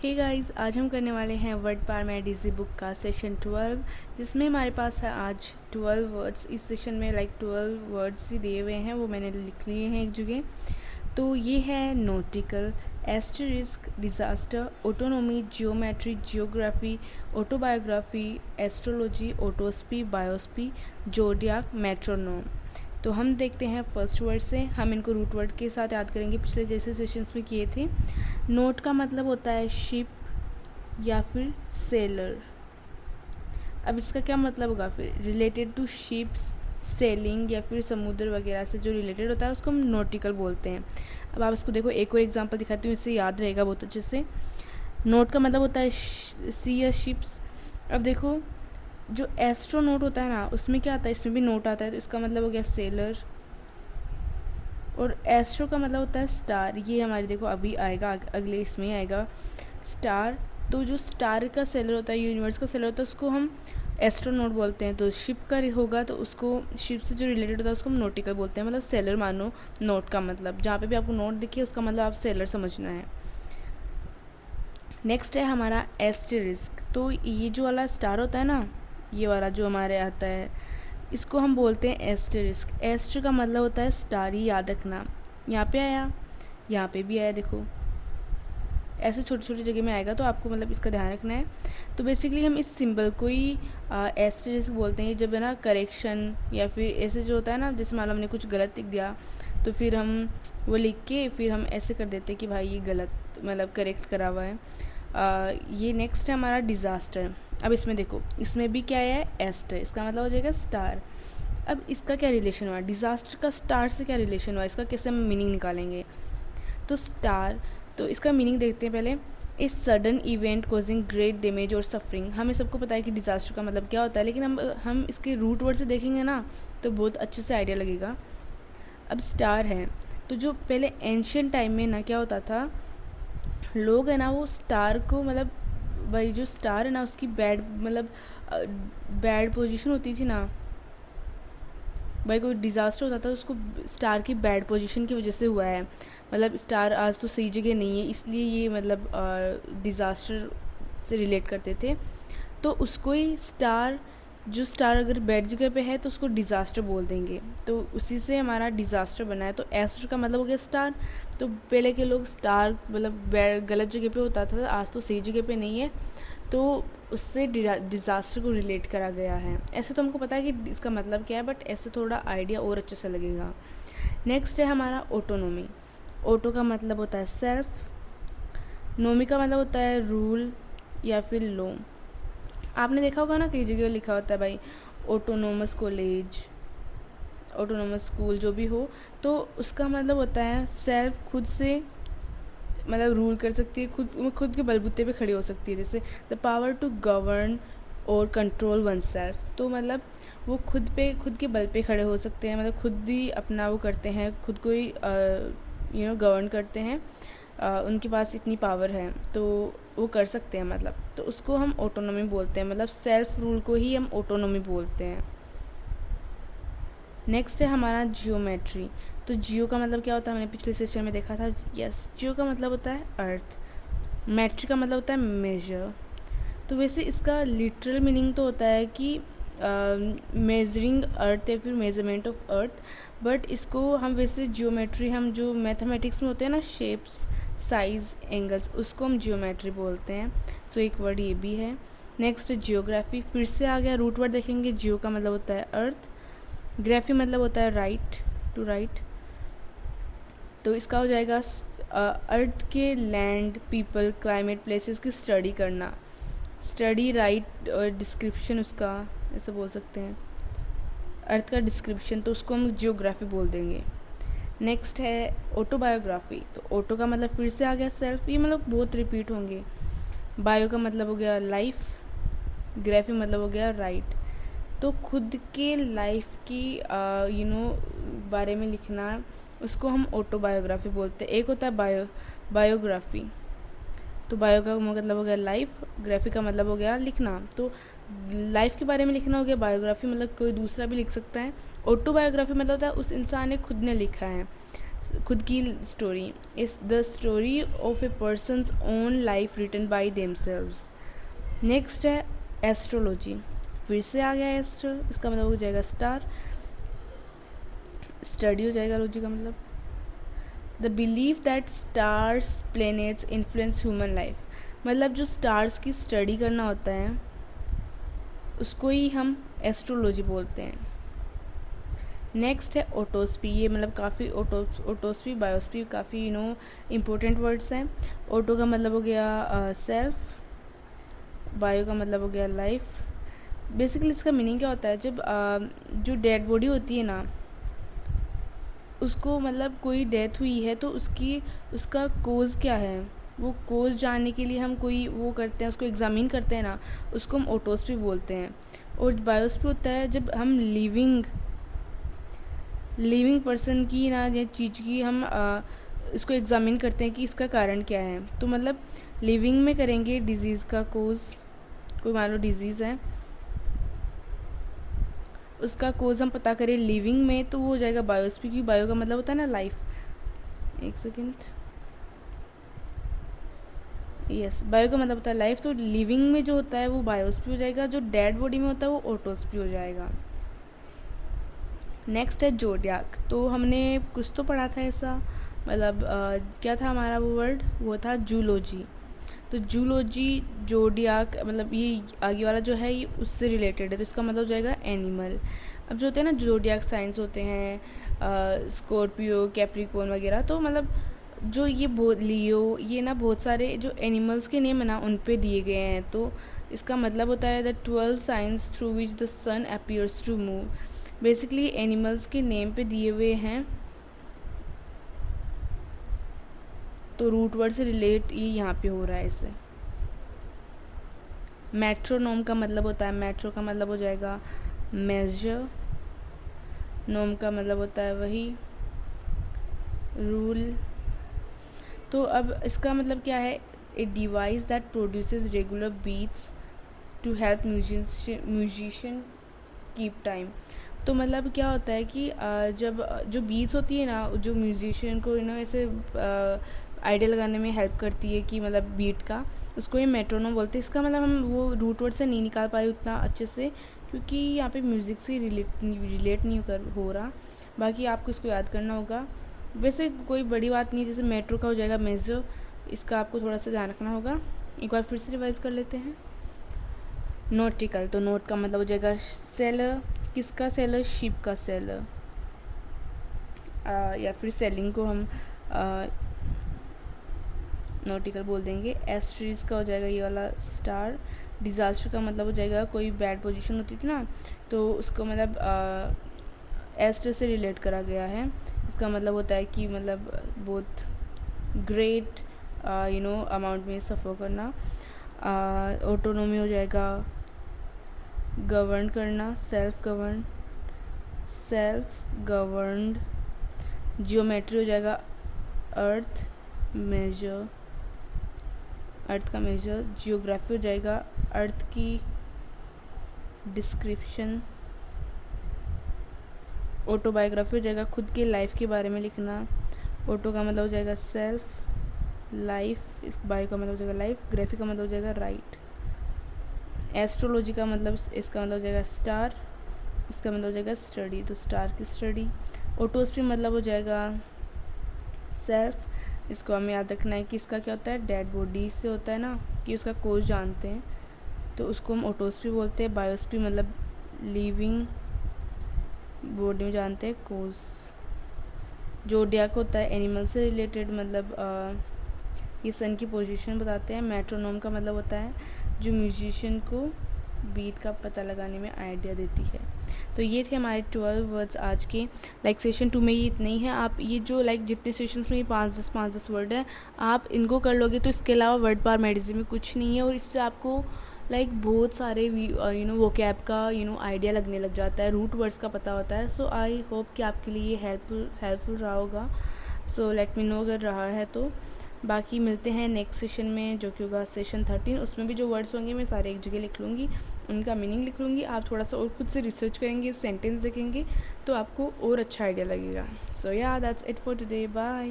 Hey guys, आज हम करने वाले हैं वर्ड पार में डीजी बुक का सेशन 12, जिसमें हमारे पास है आज 12 वर्ड्स। इस सेशन में 12 वर्ड्स ही दिए हुए हैं, वो मैंने लिख लिए हैं एक जगह। तो ये है nautical, asterisk, disaster, autonomy, geometry, geography, autobiography, astrology, ऑटोस्पी, बायोस्पी, जोडियाक, मेट्रोनोम। तो हम देखते हैं फर्स्ट वर्ड से। हम इनको रूट वर्ड के साथ याद करेंगे, पिछले जैसे सेशंस में किए थे। नोट का मतलब होता है शिप या फिर सेलर। अब इसका क्या मतलब होगा फिर? रिलेटेड टू शिप्स, सेलिंग या फिर समुद्र वगैरह से जो रिलेटेड होता है उसको हम नोटिकल बोलते हैं। अब आप इसको देखो, एक और एग्जांपल दिखाती हूँ, इससे याद रहेगा बहुत अच्छे से। नोट का मतलब होता है सी या शिप्स। अब देखो, जो एस्ट्रोनोट होता है ना, उसमें क्या आता है, इसमें भी नोट आता है, तो इसका मतलब हो गया सेलर। और एस्ट्रो का मतलब होता है स्टार। ये हमारे देखो अभी आएगा, अगले इसमें आएगा स्टार। तो जो स्टार का सेलर होता है, यूनिवर्स का सेलर होता है, उसको हम एस्ट्रोनोट बोलते हैं। तो शिप का होगा तो उसको, शिप से जो रिलेटेड होता है उसको हम नोटिकल बोलते हैं। मतलब सेलर मानो नोट का मतलब, जहाँ पे भी आपको नोट दिखे उसका मतलब आप सेलर समझना है। नेक्स्ट है हमारा एस्टेरिस्क। तो ये जो वाला स्टार होता है ना, ये वाला जो हमारे आता है, इसको हम बोलते हैं एस्टेरिस्क। एस्टर का मतलब होता है स्टार, ही याद रखना। यहाँ पे आया, यहाँ पे भी आया, देखो ऐसे छोटी छोटी जगह में आएगा, तो आपको मतलब इसका ध्यान रखना है। तो बेसिकली हम इस सिंबल को ही एस्टेरिस्क बोलते हैं। जब है ना करेक्शन या फिर ऐसे जो होता है ना, जैसे मान लो हमने कुछ गलत लिख दिया, तो फिर हम वो लिख के फिर हम ऐसे कर देते हैं कि भाई ये गलत, मतलब करेक्ट करा हुआ है। ये नेक्स्ट है हमारा डिज़ास्टर। अब इसमें देखो, इसमें भी क्या है, एस्ट है, इसका मतलब हो जाएगा स्टार। अब इसका क्या रिलेशन हुआ, डिज़ास्टर का स्टार से क्या रिलेशन हुआ, इसका कैसे हम मीनिंग निकालेंगे? तो स्टार, तो इसका मीनिंग देखते हैं पहले। A sudden event causing great damage और सफरिंग। हमें सबको पता है कि डिज़ास्टर का मतलब क्या होता है, लेकिन हम इसके रूट वर्ड से देखेंगे ना, तो बहुत अच्छे से आइडिया लगेगा। अब स्टार है, तो जो पहले एंशियंट टाइम में ना क्या होता था, लोग है ना वो स्टार को, मतलब भाई जो स्टार है ना उसकी बैड, मतलब बैड पोजीशन होती थी ना, भाई कोई डिज़ास्टर होता था तो उसको स्टार की बैड पोजीशन की वजह से हुआ है। मतलब स्टार आज तो सही जगह नहीं है, इसलिए ये मतलब डिज़ास्टर से रिलेट करते थे। तो उसको ही स्टार, जो स्टार अगर बैड जगह पे है तो उसको डिज़ास्टर बोल देंगे। तो उसी से हमारा डिज़ास्टर बना है। तो एस्टर का मतलब हो गया स्टार। तो पहले के लोग स्टार मतलब गलत जगह पे होता था, आज तो सही जगह पे नहीं है, तो उससे डिज़ास्टर को रिलेट करा गया है। ऐसे तो हमको पता है कि इसका मतलब क्या है, बट ऐसे थोड़ा आइडिया और अच्छे से लगेगा। नेक्स्ट है हमारा ऑटोनोमी। ऑटो का मतलब होता है सेल्फ, नोमी का मतलब होता है रूल या फिर लॉ। आपने देखा होगा ना, कई जगह लिखा होता है भाई ऑटोनोमस कॉलेज, ऑटोनोमस स्कूल, जो भी हो, तो उसका मतलब होता है सेल्फ, खुद से मतलब रूल कर सकती है, खुद के बलबूते पे खड़ी हो सकती है। जैसे द पावर टू गवर्न और कंट्रोल वन सेल्फ। तो मतलब वो खुद के बल पे खड़े हो सकते हैं, मतलब खुद ही अपना वो करते हैं, खुद को ही गवर्न करते हैं। उनके पास इतनी पावर है तो वो कर सकते हैं, मतलब तो उसको हम ऑटोनॉमी बोलते हैं। मतलब सेल्फ रूल को ही हम ऑटोनॉमी बोलते हैं। नेक्स्ट है हमारा जियोमेट्री। तो जियो का मतलब क्या होता है, हमने पिछले सेशन में देखा था। यस, जियो का मतलब होता है अर्थ, मेट्री का मतलब होता है मेजर। तो वैसे इसका लिटरल मीनिंग तो होता है कि मेजरिंग अर्थ या फिर मेजरमेंट ऑफ अर्थ, बट इसको हम वैसे जियोमेट्री, हम जो मैथमेटिक्स में होते हैं ना, शेप्स, साइज, एंगल्स, उसको हम जियोमेट्री बोलते हैं। सो एक वर्ड ये भी है। नेक्स्ट जियोग्राफी, फिर से आ गया, रूट वर्ड देखेंगे। जियो का मतलब होता है अर्थ, ग्राफी मतलब होता है राइट, टू राइट। तो इसका हो जाएगा अर्थ के लैंड, पीपल, क्लाइमेट, प्लेसेस की स्टडी करना। स्टडी, राइट, डिस्क्रिप्शन उसका, ऐसे बोल सकते हैं, अर्थ का डिस्क्रिप्शन, तो उसको हम जियोग्राफी बोल देंगे। नेक्स्ट है ऑटोबायोग्राफी। तो ऑटो का मतलब फिर से आ गया सेल्फ, ये मतलब बहुत रिपीट होंगे। बायो का मतलब हो गया लाइफ, ग्राफी मतलब हो गया राइट। तो खुद के लाइफ की बारे में लिखना, उसको हम ऑटोबायोग्राफी बोलते हैं। एक होता है बायोग्राफी। तो बायो का मतलब हो गया लाइफ, ग्राफी का मतलब हो गया लिखना। तो लाइफ के बारे में लिखना हो गया बायोग्राफी, मतलब कोई दूसरा भी लिख सकता है। ऑटोबायोग्राफी मतलब होता है उस इंसान ने खुद ने लिखा है। खुद की story is the story of a person's own life written by themselves. Next है एस्ट्रोलॉजी, फिर से आ गया एस्ट्रो, इसका मतलब हो जाएगा स्टार, स्टडी हो जाएगा, लॉजी का मतलब the believe that stars planets influence human life, मतलब जो स्टार्स की स्टडी करना होता है उसको ही हम एस्ट्रोलॉजी बोलते हैं। नेक्स्ट है ओटोस्पी, ये मतलब काफ़ी ओटोस्पी बायोस्पी काफ़ी इम्पोर्टेंट वर्ड्स हैं। ओटो का मतलब हो गया सेल्फ, बायो का मतलब हो गया लाइफ। बेसिकली इसका मीनिंग क्या होता है, जब जो डेड बॉडी होती है ना, उसको मतलब कोई डेथ हुई है तो उसका कोज़ क्या है, वो कोज़ जानने के लिए हम कोई वो करते हैं, उसको एग्ज़ामिन करते हैं ना, उसको हम ओटोस्पी बोलते हैं। और बायोस्पी होता है जब हम लिविंग पर्सन की ना या चीज़ की हम इसको एग्ज़ामिन करते हैं कि इसका कारण क्या है। तो मतलब लिविंग में करेंगे डिज़ीज़ का कोज़, कोई मान लो डिज़ीज़ है, उसका कोज़ हम पता करें लिविंग में, तो वो हो जाएगा बायोस्पी, क्योंकि बायो का मतलब होता है ना लाइफ। एक सेकेंड, यस, बायो का मतलब होता है लाइफ, तो लिविंग में जो होता है वो बायोस्पी हो जाएगा, जो डेड बॉडी में होता है वो ओटोस्पी हो जाएगा। नेक्स्ट है जोडियाक, तो हमने कुछ तो पढ़ा था ऐसा, मतलब क्या था हमारा वो वर्ड, वो था जूलॉजी। तो जूलॉजी जोडियाक मतलब ये आगे वाला जो है ये उससे रिलेटेड है, तो इसका मतलब हो जाएगा एनिमल। अब जो होते हैं ना जोडियाक साइंस होते हैं स्कॉर्पियो, कैप्रिकॉर्न वगैरह, तो मतलब जो ये बहुत लियो, ये ना बहुत सारे जो एनिमल्स के नेम है ना उन पे दिए गए हैं। तो इसका मतलब होता है the 12 science through which the sun appears to move. Basically animals के नेम पे दिए हुए हैं, तो रूट वर्ड से रिलेट ये यहाँ पे हो रहा है इसे। मेट्रोनोम का मतलब होता है, मेट्रो का मतलब हो जाएगा मेजर, नोम का मतलब होता है वही रूल। तो अब इसका मतलब क्या है, a device that produces regular beats to help musician keep time. तो मतलब क्या होता है कि जब जो बीट्स होती है ना, जो म्यूजिशियन को ऐसे आइडिया लगाने में हेल्प करती है कि मतलब बीट का, उसको ये मेट्रोनोम बोलते हैं। इसका मतलब हम वो रूट वर्ड से नहीं निकाल पा रहे उतना अच्छे से, क्योंकि यहाँ पे म्यूज़िक से रिलेट नहीं हो रहा। बाकी आपको इसको याद करना होगा, वैसे कोई बड़ी बात नहीं। जैसे मेट्रो का हो जाएगा मेजर, इसका आपको थोड़ा सा ध्यान रखना होगा। एक बार फिर से रिवाइज कर लेते हैं। नोटिकल, तो नोट का मतलब हो जाएगा सेलर, किसका सेलर, शिप का सेलर, या फिर सेलिंग को हम नोटिकल बोल देंगे। एस्ट्रीज का हो जाएगा ये वाला स्टार। डिज़ास्टर का मतलब हो जाएगा कोई बैड पोजीशन होती थी ना, तो उसको मतलब एस्टर से रिलेट करा गया है। इसका मतलब होता है कि मतलब बहुत ग्रेट अमाउंट में सफ़र करना। ऑटोनोमी हो जाएगा गवर्न करना, सेल्फ गवर्नड। जियोमेट्री हो जाएगा अर्थ का मेजर। जियोग्राफी हो जाएगा अर्थ की डिस्क्रिप्शन। ऑटोबायोग्राफी हो जाएगा खुद के लाइफ के बारे में लिखना। ऑटो का मतलब हो जाएगा सेल्फ, लाइफ, इस बायो का मतलब हो जाएगा लाइफ, ग्राफी का मतलब हो जाएगा राइट। एस्ट्रोलॉजी का मतलब, इसका मतलब हो जाएगा स्टार, इसका मतलब हो जाएगा स्टडी, तो स्टार की स्टडी। ऑटोस्पी मतलब हो जाएगा सेल्फ, इसको हमें याद रखना है कि इसका क्या होता है, डेड बॉडी से होता है ना, कि उसका कोज जानते हैं, तो उसको हम ऑटोस्पी बोलते हैं। बायोस्पी मतलब लिविंग बॉडी में जानते हैं कोज। जोडियाक होता है एनिमल से रिलेटेड, मतलब ये सन की पोजीशन बताते हैं। मेट्रोनोम का मतलब होता है जो म्यूजिशियन को बीट का पता लगाने में आइडिया देती है। तो ये थे हमारे 12 वर्ड्स आज के। लाइक सेशन 2 में ये इतना ही है। आप ये जो लाइक जितने सेशंस में ये 5-10 वर्ड है, आप इनको कर लोगे तो इसके अलावा वर्ड पावर मेडिसिन में कुछ नहीं है, और इससे आपको लाइक बहुत सारे वोकैब का आइडिया लगने लग जाता है, रूट वर्ड्स का पता होता है। सो आई होप कि आपके लिए ये हेल्पफुल रहा होगा। सो लेट मी नो अगर रहा है तो। बाकी मिलते हैं नेक्स्ट सेशन में, जो कि होगा सेशन 13। उसमें भी जो वर्ड्स होंगे मैं सारे एक जगह लिख लूँगी, उनका मीनिंग लिख लूँगी। आप थोड़ा सा और खुद से रिसर्च करेंगे, सेंटेंस देखेंगे तो आपको और अच्छा आइडिया लगेगा। So yeah that's it for today, bye.